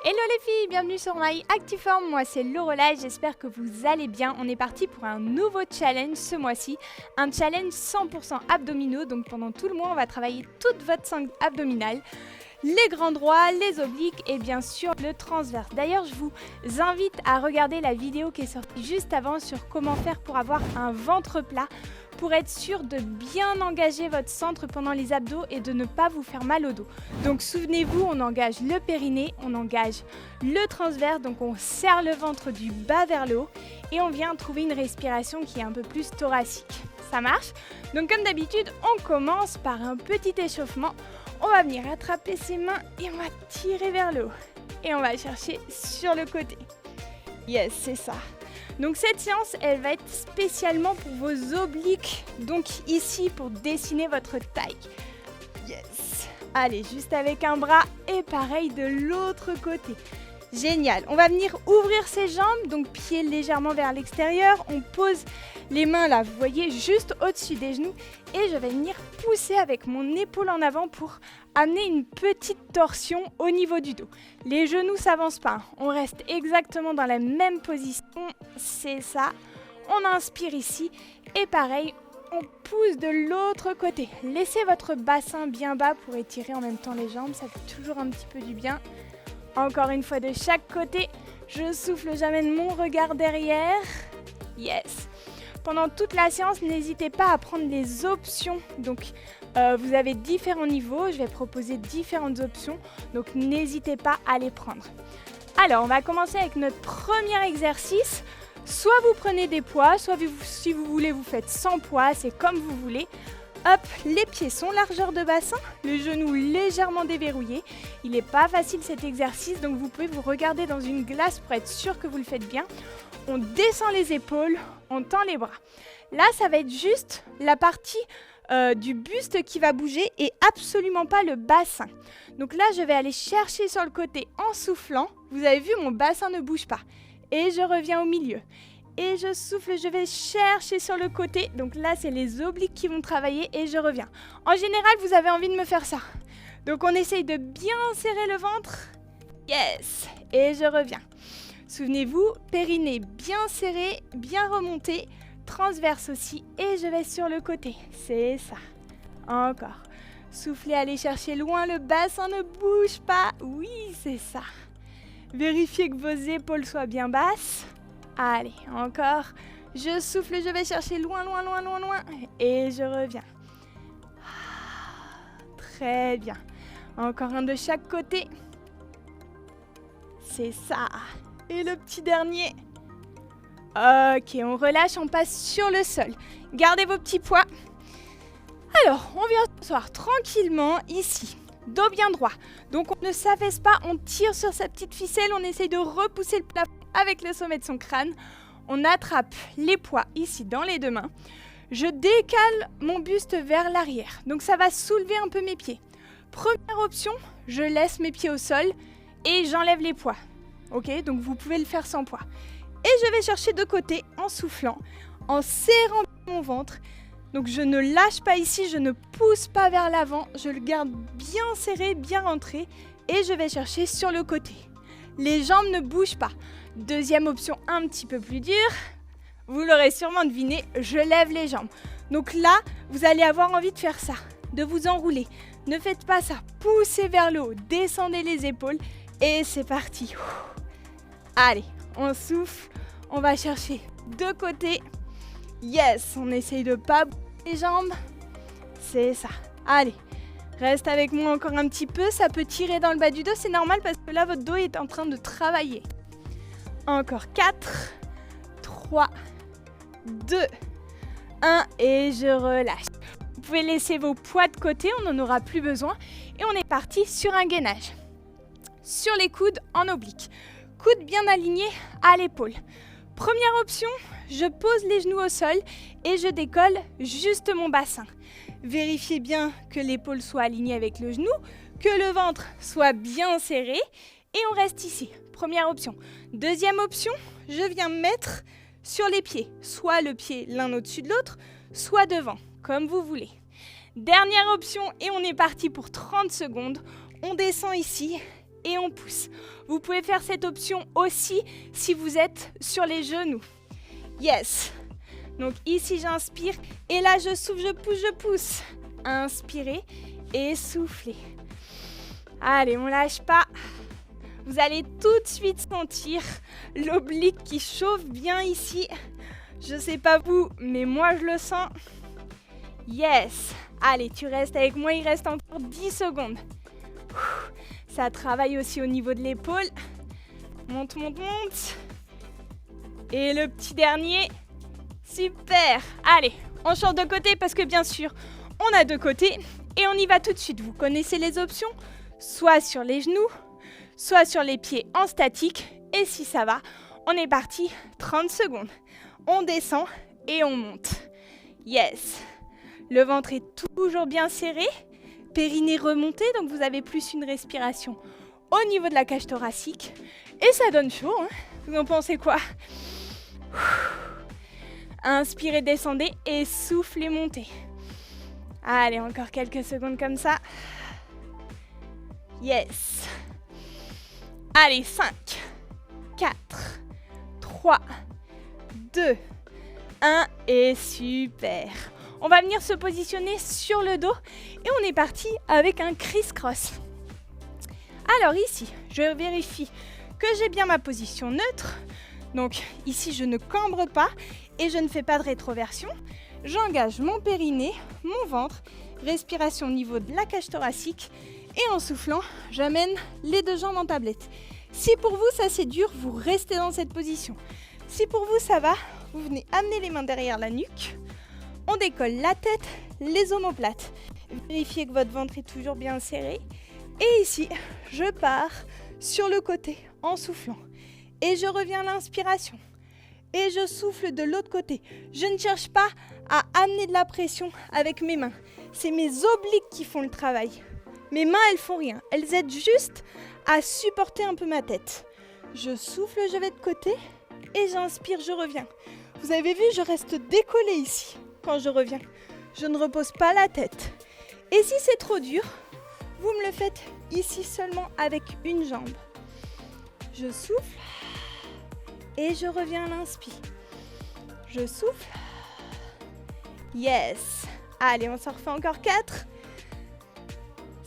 Hello les filles, bienvenue sur My Actiform, moi c'est Lorelai, j'espère que vous allez bien. On est parti pour un nouveau challenge ce mois-ci, un challenge 100% abdominaux, donc pendant tout le mois on va travailler toute votre sangle abdominale, les grands droits, les obliques et bien sûr le transverse. D'ailleurs je vous invite à regarder la vidéo qui est sortie juste avant sur comment faire pour avoir un ventre plat, pour être sûr de bien engager votre centre pendant les abdos et de ne pas vous faire mal au dos. Donc souvenez-vous, on engage le périnée, on engage le transverse, donc on serre le ventre du bas vers le haut et on vient trouver une respiration qui est un peu plus thoracique. Ça marche? Donc comme d'habitude, on commence par un petit échauffement. On va venir attraper ses mains et on va tirer vers le haut. Et on va chercher sur le côté. Yes, c'est ça. Donc cette séance, elle va être spécialement pour vos obliques, donc ici pour dessiner votre taille. Yes. Allez, juste avec un bras et pareil de l'autre côté. Génial. On va venir ouvrir ses jambes, donc pieds légèrement vers l'extérieur. On pose les mains là, vous voyez, juste au-dessus des genoux. Et je vais venir pousser avec mon épaule en avant pour amener une petite torsion au niveau du dos. Les genoux ne s'avancent pas, on reste exactement dans la même position. C'est ça. On inspire ici et pareil, on pousse de l'autre côté. Laissez votre bassin bien bas pour étirer en même temps les jambes, ça fait toujours un petit peu du bien. Encore une fois de chaque côté, je souffle, j'amène mon regard derrière. Yes. Pendant toute la séance, n'hésitez pas à prendre les options. Donc, vous avez différents niveaux. Je vais proposer différentes options. Donc, n'hésitez pas à les prendre. Alors, on va commencer avec notre premier exercice. Soit vous prenez des poids, soit si vous voulez, vous faites sans poids. C'est comme vous voulez. Hop, les pieds sont largeur de bassin, le genou légèrement déverrouillé. Il n'est pas facile cet exercice, donc vous pouvez vous regarder dans une glace pour être sûr que vous le faites bien. On descend les épaules, on tend les bras. Là, ça va être juste la partie du buste qui va bouger et absolument pas le bassin. Donc là, je vais aller chercher sur le côté en soufflant. Vous avez vu, mon bassin ne bouge pas. Et je reviens au milieu. Et je souffle, je vais chercher sur le côté. Donc là, c'est les obliques qui vont travailler et je reviens. En général, vous avez envie de me faire ça. Donc on essaye de bien serrer le ventre. Yes. Et je reviens. Souvenez-vous, périnée bien serré, bien remonté. Transverse aussi. Et je vais sur le côté. C'est ça. Encore. Soufflez, allez chercher loin. Le bassin ne bouge pas. Oui, c'est ça. Vérifiez que vos épaules soient bien basses. Allez, encore. Je souffle, je vais chercher loin, loin, loin, loin, loin. Et je reviens. Très bien. Encore un de chaque côté. C'est ça. Et le petit dernier. Ok, on relâche, on passe sur le sol. Gardez vos petits poids. Alors, on vient s'asseoir tranquillement ici. Dos bien droit. Donc on ne s'affaisse pas, on tire sur sa petite ficelle, on essaye de repousser le plafond avec le sommet de son crâne. On attrape les poids ici dans les deux mains. Je décale mon buste vers l'arrière. Donc ça va soulever un peu mes pieds. Première option, je laisse mes pieds au sol et j'enlève les poids. Ok, donc vous pouvez le faire sans poids. Et je vais chercher de côté en soufflant, en serrant mon ventre. Donc je ne lâche pas ici, je ne pousse pas vers l'avant, je le garde bien serré, bien rentré et je vais chercher sur le côté. Les jambes ne bougent pas. Deuxième option un petit peu plus dure, vous l'aurez sûrement deviné, je lève les jambes. Donc là, vous allez avoir envie de faire ça, de vous enrouler. Ne faites pas ça, poussez vers le haut, descendez les épaules et c'est parti. Allez, on souffle, on va chercher de côté. Yes, on essaye de pas bouger les jambes. C'est ça. Allez, reste avec moi encore un petit peu. Ça peut tirer dans le bas du dos, c'est normal parce que là, votre dos est en train de travailler. Encore 4, 3, 2, 1 et je relâche. Vous pouvez laisser vos poids de côté, on n'en aura plus besoin. Et on est parti sur un gainage. Sur les coudes en oblique. Coudes bien alignés à l'épaule. Première option, je pose les genoux au sol et je décolle juste mon bassin. Vérifiez bien que l'épaule soit alignée avec le genou, que le ventre soit bien serré et on reste ici. Première option. Deuxième option, je viens me mettre sur les pieds, soit le pied l'un au-dessus de l'autre, soit devant, comme vous voulez. Dernière option et on est parti pour 30 secondes. On descend ici et on pousse. Vous pouvez faire cette option aussi si vous êtes sur les genoux. Yes. Donc ici j'inspire et là je souffle, je pousse. Inspirez et soufflez. Allez, on lâche pas. Vous allez tout de suite sentir l'oblique qui chauffe bien ici. Je sais pas vous, mais moi je le sens. Yes. Allez, tu restes avec moi, il reste encore 10 secondes. Ça travaille aussi au niveau de l'épaule. Monte, monte, monte. Et le petit dernier. Super. Allez, on change de côté parce que bien sûr, on a deux côtés. Et on y va tout de suite. Vous connaissez les options ? Soit sur les genoux, soit sur les pieds en statique. Et si ça va, on est parti. 30 secondes. On descend et on monte. Yes. Le ventre est toujours bien serré. Périnée remonté, donc vous avez plus une respiration au niveau de la cage thoracique. Et ça donne chaud, hein ? Vous en pensez quoi ? Inspirez, descendez et soufflez, montez. Allez, encore quelques secondes comme ça. Yes. Allez, 5, 4, 3, 2, 1 et super. On va venir se positionner sur le dos et on est parti avec un criss-cross. Alors ici, je vérifie que j'ai bien ma position neutre. Donc ici, je ne cambre pas et je ne fais pas de rétroversion. J'engage mon périnée, mon ventre, respiration au niveau de la cage thoracique et en soufflant, j'amène les deux jambes en tablette. Si pour vous ça c'est dur, vous restez dans cette position. Si pour vous ça va, vous venez amener les mains derrière la nuque. On décolle la tête, les omoplates. Vérifiez que votre ventre est toujours bien serré. Et ici, je pars sur le côté en soufflant. Et je reviens à l'inspiration. Et je souffle de l'autre côté. Je ne cherche pas à amener de la pression avec mes mains. C'est mes obliques qui font le travail. Mes mains, elles font rien. Elles aident juste à supporter un peu ma tête. Je souffle, je vais de côté. Et j'inspire, je reviens. Vous avez vu, je reste décollée ici. Quand je reviens, je ne repose pas la tête. Et si c'est trop dur, vous me le faites ici seulement avec une jambe. Je souffle et je reviens à l'inspire. Je souffle. Yes. Allez, on s'en refait encore 4.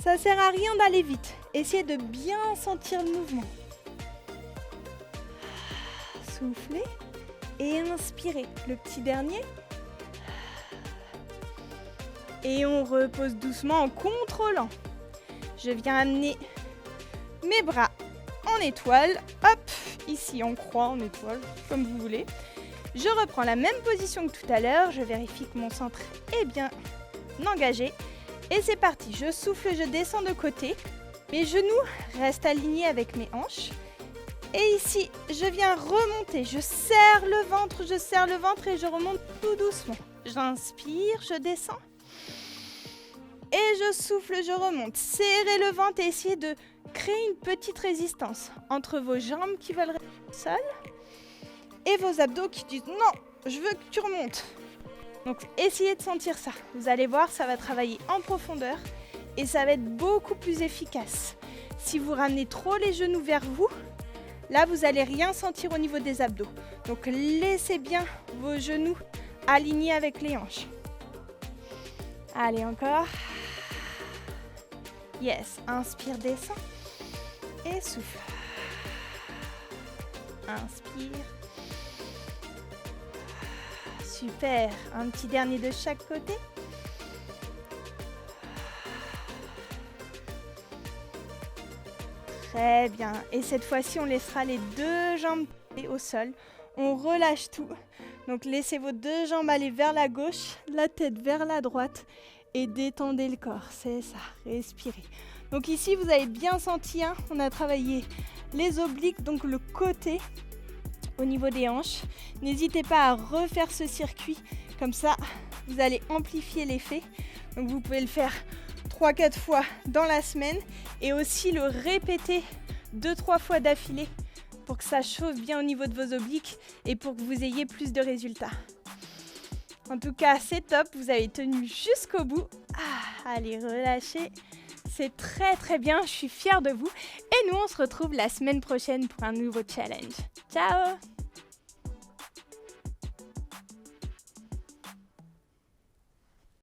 Ça sert à rien d'aller vite. Essayez de bien sentir le mouvement. Soufflez et inspirez. Le petit dernier. Et on repose doucement en contrôlant. Je viens amener mes bras en étoile. Hop, ici en croix, en étoile, comme vous voulez. Je reprends la même position que tout à l'heure. Je vérifie que mon centre est bien engagé. Et c'est parti. Je souffle, je descends de côté. Mes genoux restent alignés avec mes hanches. Et ici, je viens remonter. Je serre le ventre et je remonte tout doucement. J'inspire, je descends. Et je souffle, je remonte. Serrez le ventre et essayez de créer une petite résistance entre vos jambes qui veulent rester au sol et vos abdos qui disent non, je veux que tu remontes. Donc essayez de sentir ça. Vous allez voir, ça va travailler en profondeur et ça va être beaucoup plus efficace. Si vous ramenez trop les genoux vers vous, là vous n'allez rien sentir au niveau des abdos. Donc laissez bien vos genoux alignés avec les hanches. Allez, encore. Yes, inspire, descend et souffle. Inspire. Super, un petit dernier de chaque côté. Très bien, et cette fois-ci on laissera les deux jambes au sol. On relâche tout. Donc laissez vos deux jambes aller vers la gauche, la tête vers la droite. Et détendez le corps, c'est ça, respirez. Donc ici, vous avez bien senti, hein, on a travaillé les obliques, donc le côté au niveau des hanches. N'hésitez pas à refaire ce circuit, comme ça, vous allez amplifier l'effet. Donc vous pouvez le faire 3-4 fois dans la semaine et aussi le répéter 2-3 fois d'affilée pour que ça chauffe bien au niveau de vos obliques et pour que vous ayez plus de résultats. En tout cas, c'est top, vous avez tenu jusqu'au bout. Allez, relâchez, c'est très très bien, je suis fière de vous. Et nous, on se retrouve la semaine prochaine pour un nouveau challenge. Ciao!